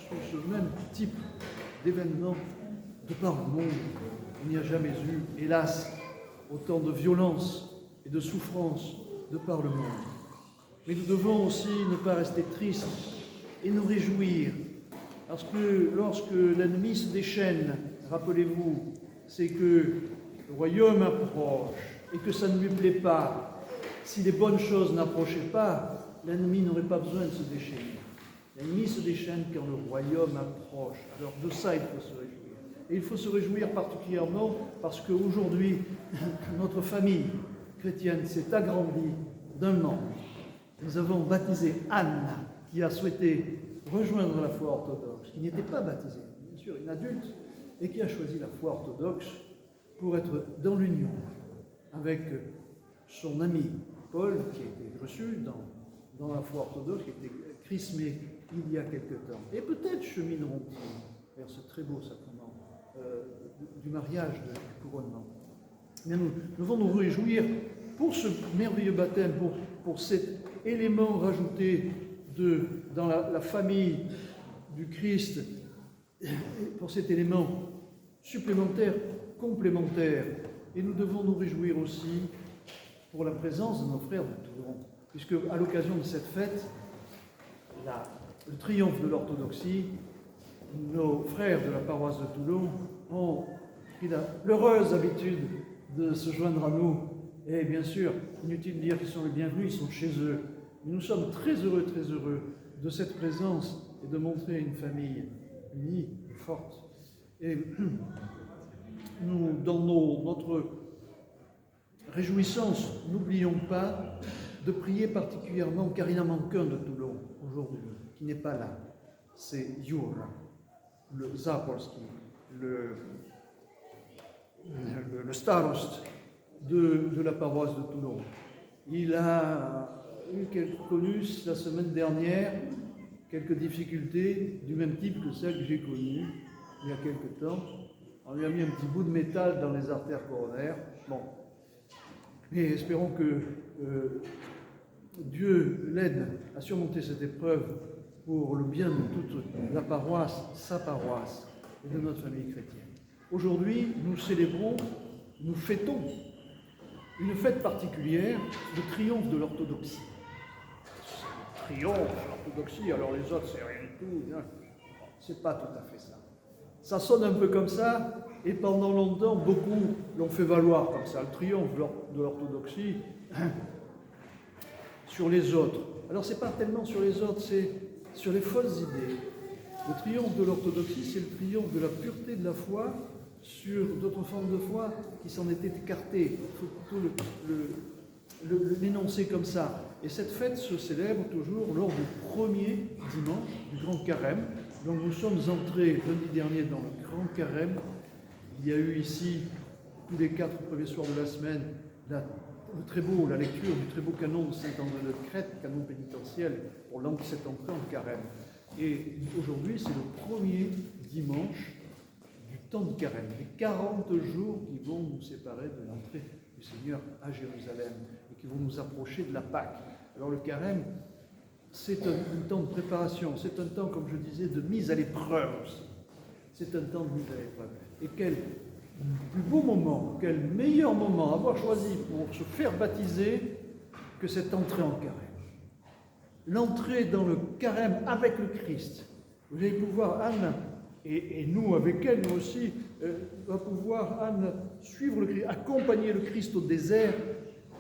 sur ce même type d'événement de par le monde. Il n'y a jamais eu, hélas, autant de violence et de souffrance de par le monde. Mais nous devons aussi ne pas rester tristes et nous réjouir, parce que lorsque l'ennemi se déchaîne, rappelez-vous, c'est que le royaume approche et que ça ne lui plaît pas. Si les bonnes choses n'approchaient pas, l'ennemi n'aurait pas besoin de se déchaîner. L'ennemi se déchaîne quand le royaume approche. Alors de ça, il faut se réjouir. Et il faut se réjouir particulièrement parce qu'aujourd'hui, notre famille chrétienne s'est agrandie d'un membre. Nous avons baptisé Anne, qui a souhaité rejoindre la foi orthodoxe, qui n'était pas baptisée, bien sûr, une adulte, et qui a choisi la foi orthodoxe pour être dans l'union avec son ami Paul, qui a été reçu dans la foi orthodoxe, qui a été chrismé il y a quelque temps. Et peut-être chemineront-ils vers ce très beau sacrement du mariage, du couronnement. Mais nous devons nous réjouir pour ce merveilleux baptême, pour cet élément rajouté dans la famille du Christ, pour cet élément supplémentaire, complémentaire. Et nous devons nous réjouir aussi pour la présence de nos frères de Toulon, puisque à l'occasion de cette fête, le triomphe de l'orthodoxie, nos frères de la paroisse de Toulon ont pris l'heureuse habitude de se joindre à nous. Et bien sûr, inutile de dire qu'ils sont les bienvenus, ils sont chez eux. Nous sommes très heureux de cette présence et de montrer une famille unie, forte. Et nous, dans notre réjouissance, n'oublions pas de prier particulièrement, car il en manque un de Toulon aujourd'hui, qui n'est pas là. C'est Jura, le Zapolski, le starost de la paroisse de Toulon. Il a connu la semaine dernière quelques difficultés du même type que celles que j'ai connues il y a quelque temps. On lui a mis un petit bout de métal dans les artères coronaires. Bon. Et espérons que Dieu l'aide à surmonter cette épreuve pour le bien de toute la paroisse, sa paroisse et de notre famille chrétienne. Aujourd'hui, nous fêtons une fête particulière, le triomphe de l'orthodoxie. Triomphe de l'orthodoxie, alors les autres, c'est rien du tout. C'est pas tout à fait ça. Ça sonne un peu comme ça, et pendant longtemps, beaucoup l'ont fait valoir comme ça, le triomphe de l'orthodoxie sur les autres. Alors, c'est pas tellement sur les autres, c'est sur les fausses idées. Le triomphe de l'orthodoxie, c'est le triomphe de la pureté de la foi sur d'autres formes de foi qui s'en étaient écartées. Il faut plutôt l'énoncer comme ça. Et cette fête se célèbre toujours lors du premier dimanche du Grand Carême. Donc nous sommes entrés lundi dernier dans le Grand Carême. Il y a eu ici, tous les 4 premiers soirs de la semaine, la lecture du très beau canon de Saint-André de Crète, canon pénitentiel, pour cette entrée en Carême. Et aujourd'hui, c'est le premier dimanche du temps de Carême, les 40 jours qui vont nous séparer de l'entrée du Seigneur à Jérusalem et qui vont nous approcher de la Pâque. Alors le Carême, c'est un temps de préparation, c'est un temps, comme je disais, de mise à l'épreuve aussi. C'est un temps de mise à l'épreuve. Et quel plus beau moment, quel meilleur moment avoir choisi pour se faire baptiser que cette entrée en Carême. L'entrée dans le Carême avec le Christ. Vous allez pouvoir, Anne, et nous avec elle, nous aussi, va pouvoir, Anne, suivre le Christ, accompagner le Christ au désert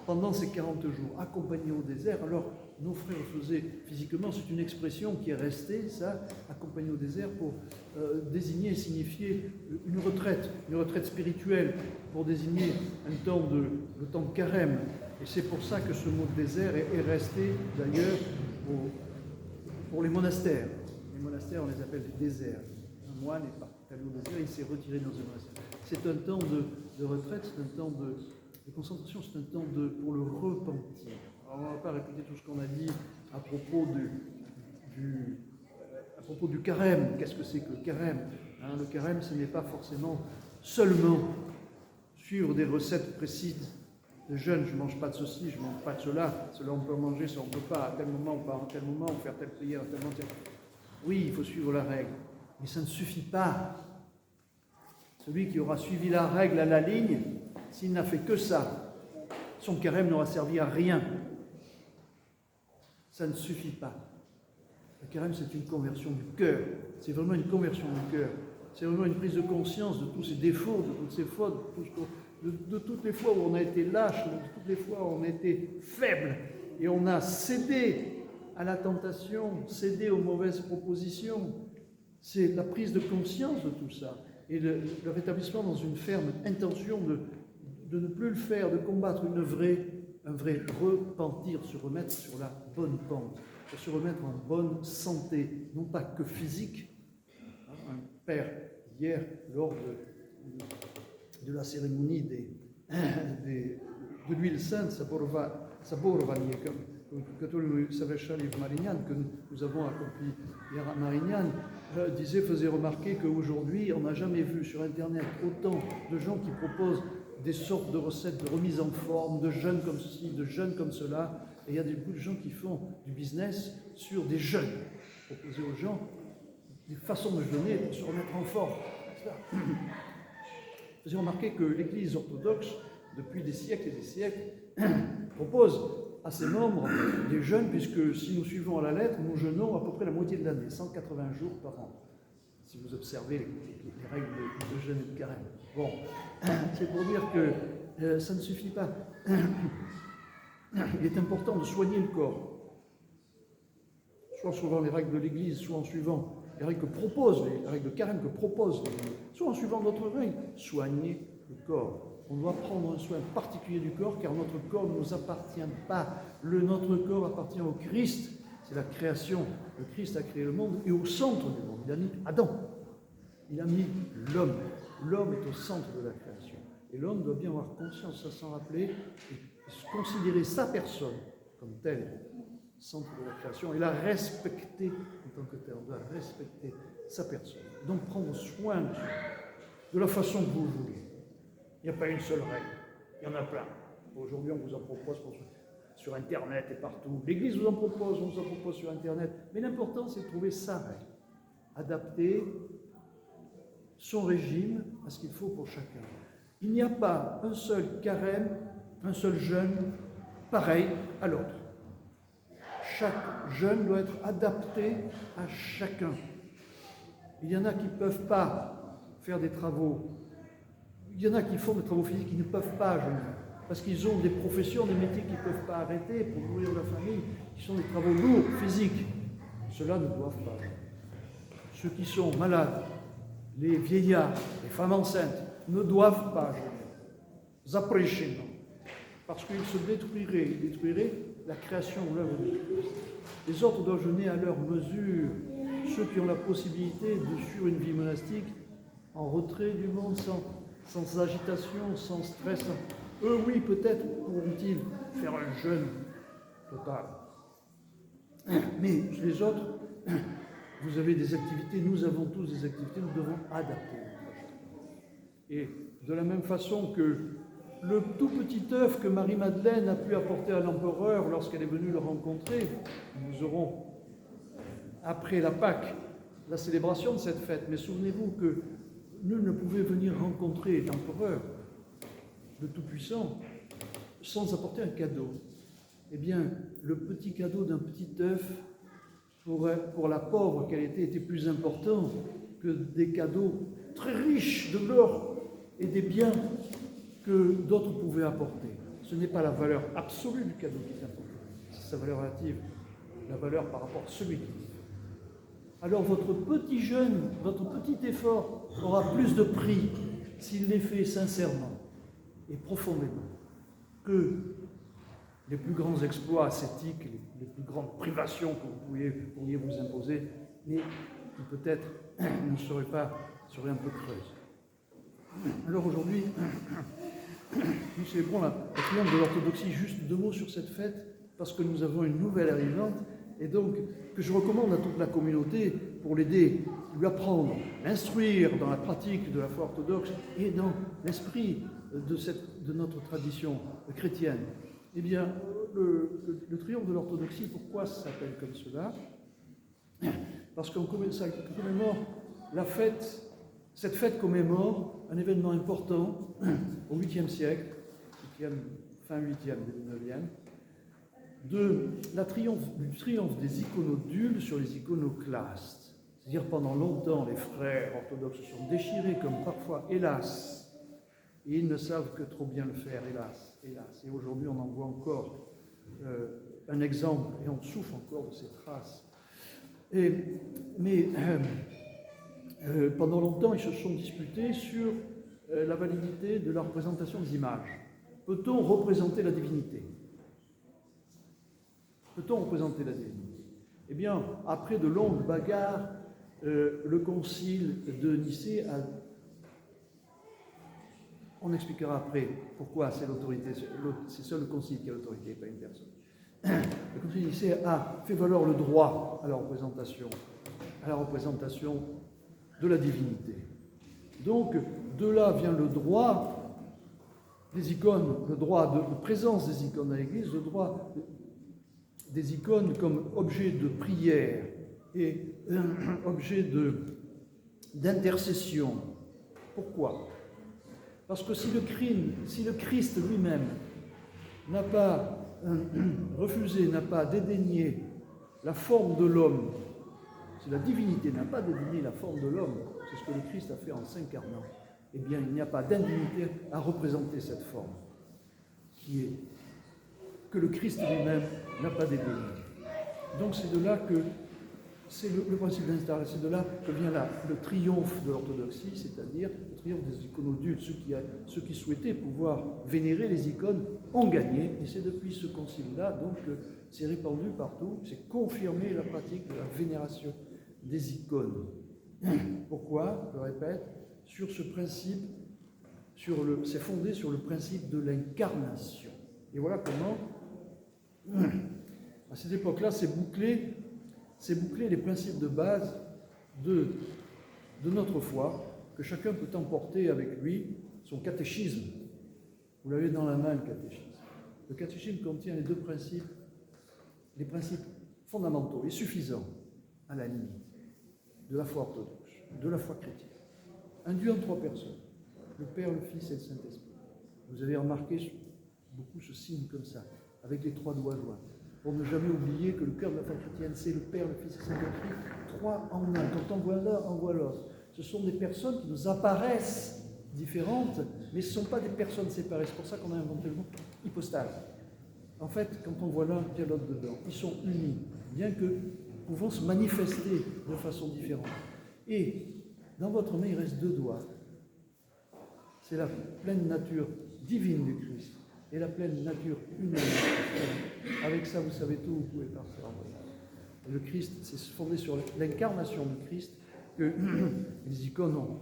pendant ces 40 jours. Accompagner au désert, alors nos frères le faisaient physiquement, c'est une expression qui est restée, ça, accompagner au désert pour désigner, signifier une retraite spirituelle, pour désigner le temps de Carême. Et c'est pour ça que ce mot désert est resté d'ailleurs pour les monastères. Les monastères, on les appelle des déserts. Un moine n'est pas allé au désert, il s'est retiré dans un monastère. C'est un temps de retraite, c'est un temps de concentration, c'est un temps pour le repentir. Alors, on ne va pas répéter tout ce qu'on a dit à propos du carême. Qu'est-ce que c'est que le carême? Le carême, ce n'est pas forcément seulement suivre des recettes précises de jeûne. Je ne mange pas de ceci, je ne mange pas de cela. Cela, on peut manger, ça, on ne peut pas. À tel moment, ou pas à tel moment, ou faire telle prière, à tel moment. Oui, il faut suivre la règle, mais ça ne suffit pas. Celui qui aura suivi la règle à la ligne, s'il n'a fait que ça, son carême n'aura servi à rien. Ça ne suffit pas. Le carême, c'est une conversion du cœur. C'est vraiment une conversion du cœur. C'est vraiment une prise de conscience de tous ces défauts, de toutes ces fautes, de toutes les fois où on a été lâche, de toutes les fois où on a été faible et on a cédé à la tentation, cédé aux mauvaises propositions. C'est la prise de conscience de tout ça et le rétablissement dans une ferme intention de ne plus le faire, de combattre un vrai repentir, se remettre sur la bonne pente, de se remettre en bonne santé, non pas que physique. Un père, hier, lors de la cérémonie de l'huile sainte, Saborovanie, который совершали в Marignane, que nous avons accompli hier à Marignane, faisait remarquer qu'aujourd'hui, on n'a jamais vu sur Internet autant de gens qui proposent des sortes de recettes de remise en forme, de jeûnes comme ceci, de jeûnes comme cela. Et il y a beaucoup de gens qui font du business sur des jeûnes, proposer aux gens des façons de jeûner pour se remettre en forme. J'ai remarqué que l'Église orthodoxe, depuis des siècles et des siècles, propose à ses membres des jeûnes, puisque si nous suivons à la lettre, nous jeûnons à peu près la moitié de l'année, 180 jours par an, si vous observez les règles de jeûne et de carême. Bon, c'est pour dire que ça ne suffit pas. Il est important de soigner le corps, soit en suivant les règles de l'Église, soit en suivant les règles que propose, les règles de carême que propose l'Église, soit en suivant d'autres règles. Soigner le corps. On doit prendre un soin particulier du corps, car notre corps ne nous appartient pas. Notre corps appartient au Christ. C'est la création. Le Christ a créé le monde et au centre du monde. Il a mis Adam. Il a mis l'homme. L'homme est au centre de la création. Et l'homme doit bien avoir conscience, ça s'en rappeler, et considérer sa personne comme telle, centre de la création, et la respecter en tant que telle. On doit respecter sa personne. Donc prendre soin de la façon que vous voulez. Il n'y a pas une seule règle, il y en a plein. Aujourd'hui, on vous en propose sur Internet et partout. L'Église vous en propose, on vous en propose sur Internet. Mais l'important, c'est de trouver sa règle, adapter son régime à ce qu'il faut pour chacun. Il n'y a pas un seul carême, un seul jeûne pareil à l'autre. Chaque jeûne doit être adapté à chacun. Il y en a qui ne peuvent pas faire des travaux. Il y en a qui font des travaux physiques qui ne peuvent pas jeûner, parce qu'ils ont des professions, des métiers qu'ils ne peuvent pas arrêter pour nourrir leur famille, qui sont des travaux lourds, physiques. Ceux-là ne doivent pas jeûner. Ceux qui sont malades, les vieillards, les femmes enceintes, ne doivent pas jeûner. Zapréchément. Parce qu'ils se détruiraient la création, l'œuvre de Christ. Les autres doivent jeûner à leur mesure. Ceux qui ont la possibilité de suivre une vie monastique en retrait du monde, sans agitation, sans stress. Eux, oui, peut-être pourront-ils faire un jeûne total. Mais les autres, vous avez des activités, nous avons tous des activités, nous devons adapter. Et de la même façon que le tout petit œuf que Marie-Madeleine a pu apporter à l'empereur lorsqu'elle est venue le rencontrer, nous aurons, après la Pâque, la célébration de cette fête. Mais souvenez-vous que nul ne pouvait venir rencontrer l'empereur, le Tout-Puissant, sans apporter un cadeau. Eh bien, le petit cadeau d'un petit œuf, pour la pauvre qu'elle était plus important que des cadeaux très riches de l'or et des biens que d'autres pouvaient apporter. Ce n'est pas la valeur absolue du cadeau qui est importante, c'est sa valeur relative, la valeur par rapport à celui qui vit. Alors votre petit jeûne, votre petit effort aura plus de prix s'il l'est fait sincèrement et profondément que les plus grands exploits ascétiques, les plus grandes privations que vous pourriez vous imposer, mais qui peut-être seraient un peu creuses. Alors aujourd'hui, nous célébrons la triomphe de l'orthodoxie. Juste 2 mots sur cette fête, parce que nous avons une nouvelle arrivante, et donc que je recommande à toute la communauté pour l'aider, lui apprendre, l'instruire dans la pratique de la foi orthodoxe et dans l'esprit de notre tradition chrétienne. Eh bien, le triomphe de l'orthodoxie, pourquoi ça s'appelle comme cela? parce qu'on commémore la fête, cette fête commémore un événement important au 8e siècle, fin 8e, début 9e, du triomphe des iconodules sur les iconoclastes. C'est-à-dire pendant longtemps, les frères orthodoxes se sont déchirés, comme parfois, hélas, et ils ne savent que trop bien le faire, hélas, hélas. Et aujourd'hui, on en voit encore un exemple, et on souffre encore de ces traces. Mais pendant longtemps, ils se sont disputés sur la validité de la représentation des images. Peut-on représenter la divinité? Peut-on représenter la divinité? Eh bien, après de longues bagarres, le concile de Nicée a... On expliquera après pourquoi c'est l'autorité, c'est seul le concile qui a l'autorité, pas une personne. Le concile de Nicée a fait valoir le droit à la représentation de la divinité. Donc, de là vient le droit des icônes, le droit de présence des icônes à l'Église, le droit des icônes comme objet de prière et objet d'intercession. Pourquoi? Parce que si le Christ lui-même n'a pas refusé, n'a pas dédaigné la forme de l'homme, si la divinité n'a pas dédaigné la forme de l'homme, c'est ce que le Christ a fait en s'incarnant, eh bien il n'y a pas d'indignité à représenter cette forme, qui est que le Christ lui-même n'a pas dédaigné. Donc c'est de là que c'est le principe d'installation, c'est de là que vient le triomphe de l'orthodoxie, c'est-à-dire le triomphe des iconodules. Ceux qui souhaitaient pouvoir vénérer les icônes ont gagné, et c'est depuis ce concile-là donc c'est répandu partout, c'est confirmé la pratique de la vénération des icônes. Pourquoi? Je le répète, sur ce principe, c'est fondé sur le principe de l'incarnation. Et voilà comment, à cette époque-là, c'est bouclé les principes de base de notre foi, que chacun peut emporter avec lui, son catéchisme. Vous l'avez dans la main, le catéchisme. Le catéchisme contient les principes fondamentaux et suffisants, à la limite, de la foi orthodoxe, de la foi chrétienne. Un Dieu en 3 personnes, le Père, le Fils et le Saint-Esprit. Vous avez remarqué beaucoup ce signe comme ça, avec les 3 doigts joints. Pour ne jamais oublier que le cœur de la foi chrétienne, c'est le Père, le Fils et le Saint-Esprit, 3 en 1. Quand on voit l'un, on voit l'autre. Ce sont des personnes qui nous apparaissent différentes, mais ce ne sont pas des personnes séparées. C'est pour ça qu'on a inventé le mot hypostase. En fait, quand on voit l'un, il y a l'autre dedans. Ils sont unis, bien que pouvant se manifester de façon différente. Et dans votre main, il reste 2 doigts. C'est la pleine nature divine du Christ et la pleine nature humaine. Avec ça, vous savez tout, vous pouvez partir en voyage. Le Christ, c'est fondé sur l'incarnation du Christ que les icônes ont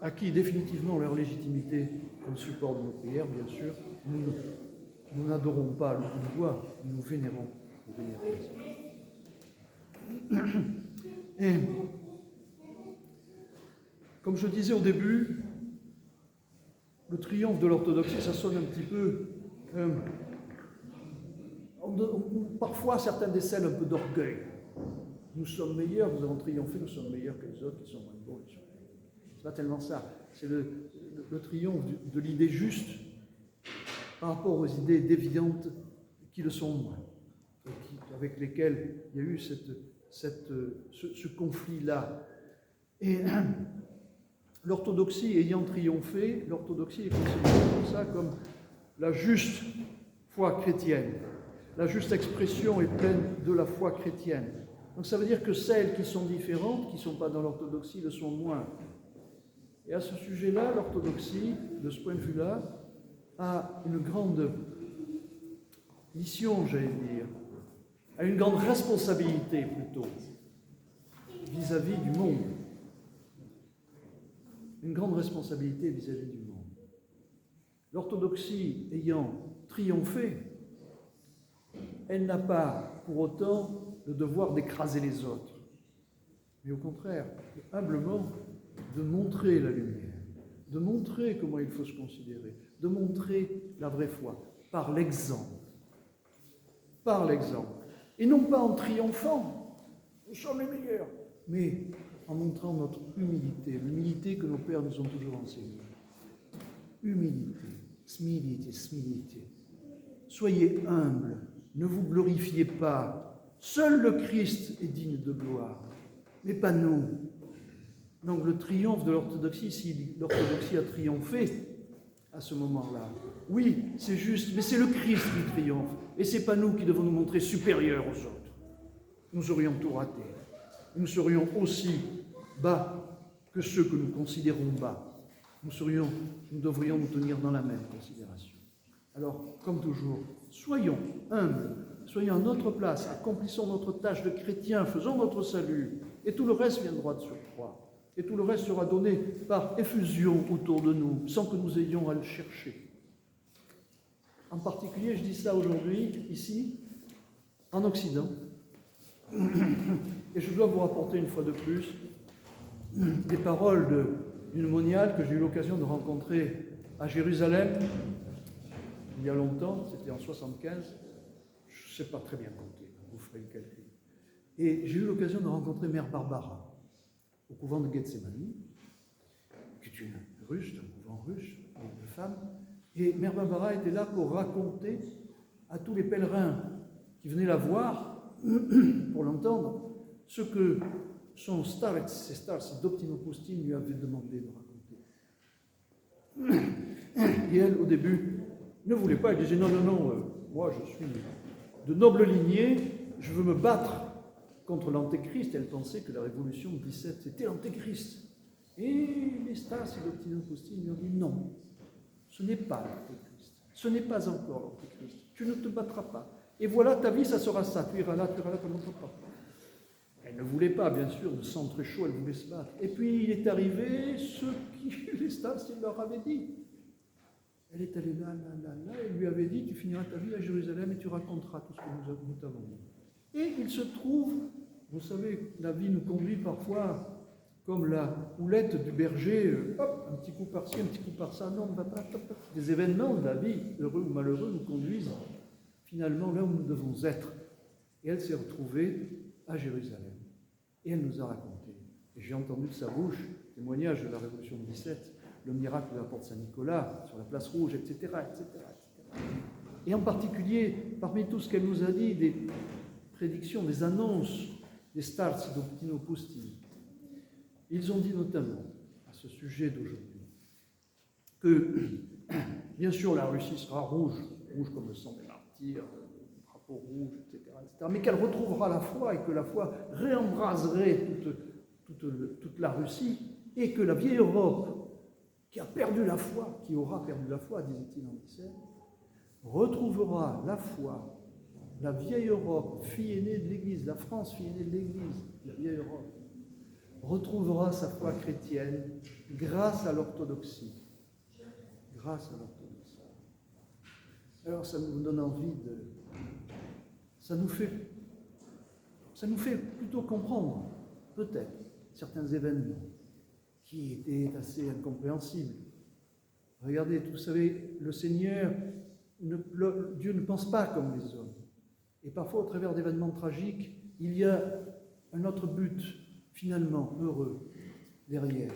acquis définitivement leur légitimité comme support de nos prières, bien sûr. Nous n'adorons pas le bout de bois, nous vénérons le Christ. Et comme je disais au début, le triomphe de l'orthodoxie, ça sonne un petit peu... parfois, certains décèlent un peu d'orgueil. Nous sommes meilleurs, nous avons triomphé, nous sommes meilleurs que les autres qui sont moins bons. C'est pas tellement ça. C'est le triomphe de l'idée juste par rapport aux idées déviantes qui le sont moins, avec lesquelles il y a eu ce conflit-là. Et l'orthodoxie ayant triomphé, l'orthodoxie est considérée comme ça, comme la juste foi chrétienne. La juste expression est pleine de la foi chrétienne. Donc ça veut dire que celles qui sont différentes, qui ne sont pas dans l'orthodoxie, le sont moins. Et à ce sujet-là, l'orthodoxie, de ce point de vue-là, a une grande mission, j'allais dire, a une grande responsabilité plutôt, vis-à-vis du monde. Une grande responsabilité vis-à-vis du monde. L'orthodoxie ayant triomphé, elle n'a pas pour autant le devoir d'écraser les autres, mais au contraire, humblement, de montrer la lumière, de montrer comment il faut se considérer, de montrer la vraie foi, par l'exemple. Par l'exemple. Et non pas en triomphant, nous sommes les meilleurs, mais en montrant notre humilité, l'humilité que nos pères nous ont toujours enseignée. Humilité, smilité. Soyez humbles, ne vous glorifiez pas. Seul le Christ est digne de gloire, mais pas nous. Donc le triomphe de l'orthodoxie, si l'orthodoxie a triomphé à ce moment-là, oui, c'est juste, mais c'est le Christ qui triomphe, et c'est pas nous qui devons nous montrer supérieurs aux autres. Nous aurions tout raté. Nous serions aussi bas que ceux que nous considérons bas. Nous devrions nous tenir dans la même considération. Alors, comme toujours, soyons humbles, soyons à notre place, accomplissons notre tâche de chrétien, faisons notre salut, et tout le reste viendra de surcroît. Et tout le reste sera donné par effusion autour de nous, sans que nous ayons à le chercher. En particulier, je dis ça aujourd'hui, ici, en Occident. Et je dois vous rapporter une fois de plus des paroles d'une moniale que j'ai eu l'occasion de rencontrer à Jérusalem il y a longtemps, c'était en 75, je ne sais pas très bien compter, vous ferez le calcul. Et j'ai eu l'occasion de rencontrer Mère Barbara au couvent de Gethsémani, qui est une russe, un couvent russe de femmes. Et Mère Barbara était là pour raconter à tous les pèlerins qui venaient la voir, pour l'entendre, ce que son ses starts d'Optimopoustine lui avait demandé de raconter. Et elle, au début, ne voulait pas, elle disait non, moi je suis de noble lignée, je veux me battre contre l'Antéchrist. Elle pensait que la révolution de 17, c'était l'Antéchrist. Et les stars d'Optimopoustine lui ont dit non, ce n'est pas l'Antéchrist, ce n'est pas encore l'Antéchrist, tu ne te battras pas. Et voilà, ta vie, ça sera ça, tu iras là, tu ne montres pas. Elle ne voulait pas, bien sûr, de sang très chaud, elle voulait se battre. Et puis, il est arrivé ce qui, les stars, il leur avait dit. Elle est allée là, et lui avait dit, tu finiras ta vie à Jérusalem et tu raconteras tout ce que nous t'avons dit. Et il se trouve, vous savez, la vie nous conduit parfois comme la houlette du berger, hop, un petit coup par-ci, un petit coup par-ça, non, des événements de la vie, heureux ou malheureux, nous conduisent finalement là où nous devons être. Et elle s'est retrouvée à Jérusalem. Et elle nous a raconté, et j'ai entendu de sa bouche, témoignage de la Révolution de 17, le miracle de la porte Saint-Nicolas, sur la place rouge, etc., etc. Et en particulier, parmi tout ce qu'elle nous a dit, des prédictions, des annonces des stars d'Optimopoustine, ils ont dit notamment, à ce sujet d'aujourd'hui, que, bien sûr, la Russie sera rouge comme le sang des martyrs, le drapeau rouge, etc., mais qu'elle retrouvera la foi et que la foi réembraserait toute la Russie et que la vieille Europe, qui a perdu la foi, qui aura perdu la foi, disait-il en 17, retrouvera la foi. La vieille Europe, fille aînée de l'Église, la France, fille aînée de l'Église, la vieille Europe, retrouvera sa foi chrétienne grâce à l'orthodoxie. Grâce à l'orthodoxie. Alors ça nous donne envie de... Ça nous fait plutôt comprendre, peut-être, certains événements qui étaient assez incompréhensibles. Regardez, vous savez, le Seigneur, Dieu ne pense pas comme les hommes. Et parfois, au travers d'événements tragiques, il y a un autre but, finalement, heureux, derrière.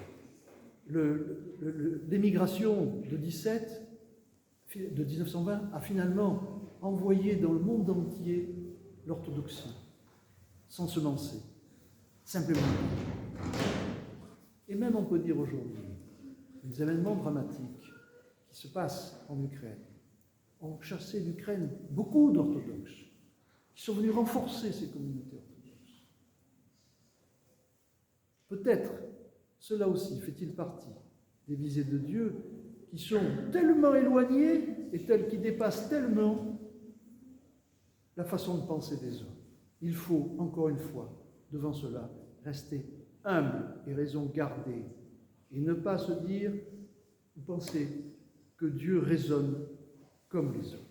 L'émigration de 1920 a finalement envoyé dans le monde entier l'orthodoxie, sans se lancer, simplement. Et même, on peut dire aujourd'hui, les événements dramatiques qui se passent en Ukraine ont chassé d'Ukraine beaucoup d'orthodoxes, qui sont venus renforcer ces communautés orthodoxes. Peut-être, cela aussi fait-il partie des visées de Dieu qui sont tellement éloignées et qui dépassent tellement la façon de penser des hommes. Il faut, encore une fois, devant cela, rester humble et raison garder, et ne pas se dire ou penser que Dieu raisonne comme les hommes.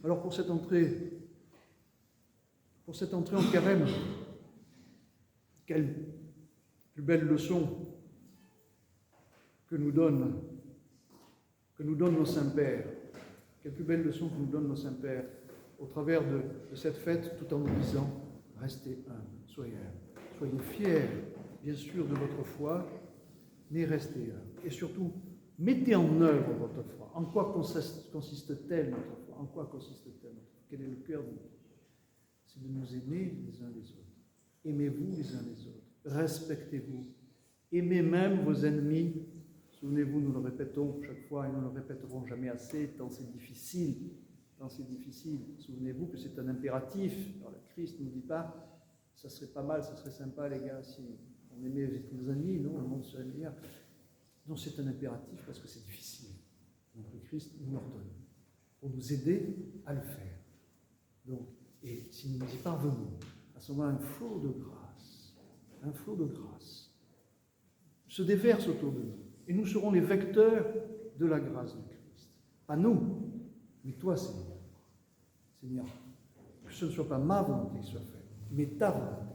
Alors pour cette entrée en carême, quelle plus belle leçon que nous donnent nos saints-pères. Quelle plus belle leçon que nous donnent nos saints-pères au travers de cette fête, tout en nous disant, restez humbles, Soyez fiers, bien sûr, de votre foi, mais restez humbles. Et surtout, mettez en œuvre votre foi. En quoi consiste-t-elle notre foi? En quoi consiste-t-elle notre foi? Quel est le cœur de notre foi? C'est de nous aimer les uns les autres. Aimez-vous les uns les autres. Respectez-vous. Aimez même vos ennemis. Souvenez-vous, nous le répétons chaque fois et nous ne le répéterons jamais assez, tant c'est difficile. Tant c'est difficile. Souvenez-vous que c'est un impératif. Alors, le Christ ne nous dit pas, ça serait pas mal, ça serait sympa les gars, si on aimait nos ennemis, non, le monde serait meilleur. Non, c'est un impératif parce que c'est difficile. Donc le Christ nous l'ordonne pour nous aider à le faire. Donc, et si nous y parvenons, à ce moment, un flot de grâce se déverse autour de nous. Et nous serons les vecteurs de la grâce de Christ. Pas nous, mais toi, Seigneur. Seigneur, que ce ne soit pas ma volonté qui soit faite, mais ta volonté.